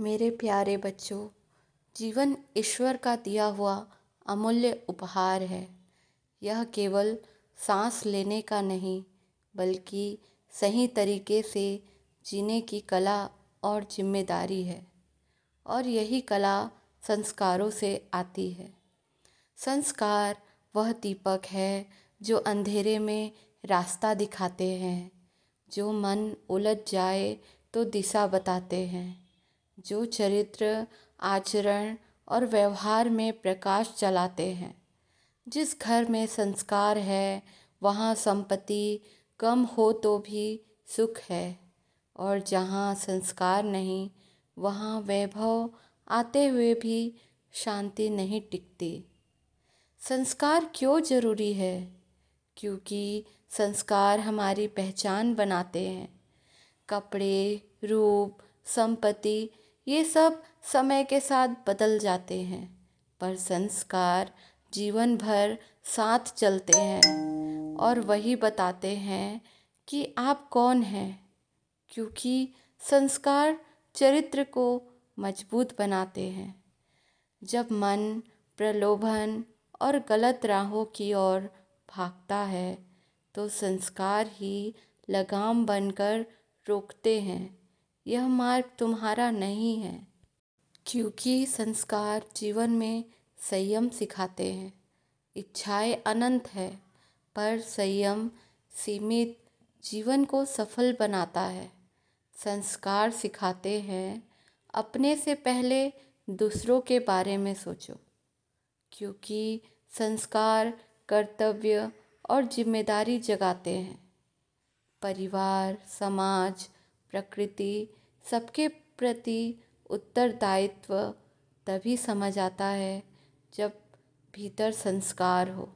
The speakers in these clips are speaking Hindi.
मेरे प्यारे बच्चों, जीवन ईश्वर का दिया हुआ अमूल्य उपहार है। यह केवल सांस लेने का नहीं, बल्कि सही तरीके से जीने की कला और जिम्मेदारी है। और यही कला संस्कारों से आती है। संस्कार वह दीपक है जो अंधेरे में रास्ता दिखाते हैं, जो मन उलझ जाए तो दिशा बताते हैं, जो चरित्र, आचरण और व्यवहार में प्रकाश चलाते हैं। जिस घर में संस्कार है, वहाँ संपत्ति कम हो तो भी सुख है, और जहाँ संस्कार नहीं, वहाँ वैभव आते हुए भी शांति नहीं टिकती। संस्कार क्यों जरूरी है? क्योंकि संस्कार हमारी पहचान बनाते हैं। कपड़े, रूप, संपत्ति ये सब समय के साथ बदल जाते हैं, पर संस्कार जीवन भर साथ चलते हैं और वही बताते हैं कि आप कौन हैं। क्योंकि संस्कार चरित्र को मजबूत बनाते हैं। जब मन प्रलोभन और गलत राहों की ओर भागता है, तो संस्कार ही लगाम बनकर रोकते हैं। यह मार्ग तुम्हारा नहीं है। क्योंकि संस्कार जीवन में संयम सिखाते हैं। इच्छाएं अनंत है, पर संयम सीमित जीवन को सफल बनाता है। संस्कार सिखाते हैं अपने से पहले दूसरों के बारे में सोचो। क्योंकि संस्कार कर्तव्य और जिम्मेदारी जगाते हैं। परिवार, समाज, प्रकृति सबके प्रति उत्तरदायित्व तभी समझ आता है जब भीतर संस्कार हो।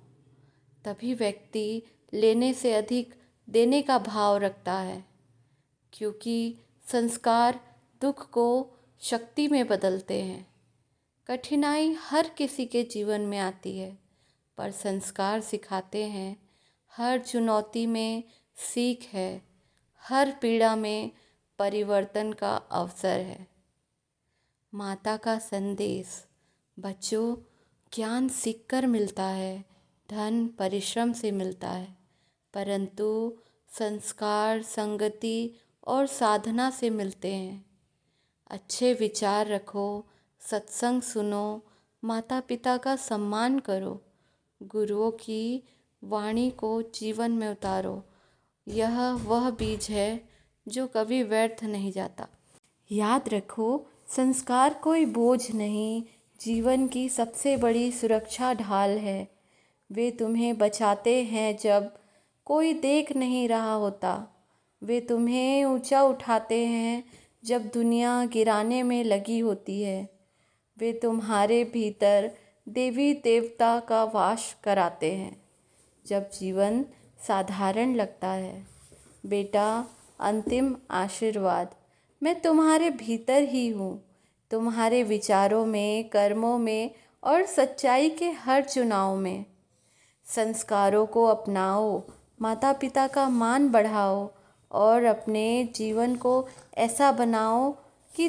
तभी व्यक्ति लेने से अधिक देने का भाव रखता है। क्योंकि संस्कार दुख को शक्ति में बदलते हैं। कठिनाई हर किसी के जीवन में आती है, पर संस्कार सिखाते हैं हर चुनौती में सीख है, हर पीड़ा में परिवर्तन का अवसर है। माता का संदेश। बच्चों, ज्ञान सीखकर मिलता है, धन परिश्रम से मिलता है, परंतु संस्कार संगति और साधना से मिलते हैं। अच्छे विचार रखो, सत्संग सुनो, माता पिता का सम्मान करो, गुरुओं की वाणी को जीवन में उतारो। यह वह बीज है जो कभी व्यर्थ नहीं जाता। याद रखो, संस्कार कोई बोझ नहीं, जीवन की सबसे बड़ी सुरक्षा ढाल है। वे तुम्हें बचाते हैं जब कोई देख नहीं रहा होता। वे तुम्हें ऊंचा उठाते हैं जब दुनिया गिराने में लगी होती है। वे तुम्हारे भीतर देवी देवता का वास कराते हैं जब जीवन साधारण लगता है। बेटा, अंतिम आशीर्वाद, मैं तुम्हारे भीतर ही हूँ, तुम्हारे विचारों में, कर्मों में और सच्चाई के हर चुनाव में। संस्कारों को अपनाओ, माता पिता का मान बढ़ाओ और अपने जीवन को ऐसा बनाओ कि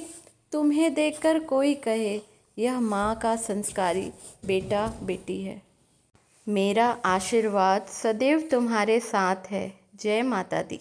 तुम्हें देखकर कोई कहे, यह माँ का संस्कारी बेटा बेटी है। मेरा आशीर्वाद सदैव तुम्हारे साथ है। जय माता दी।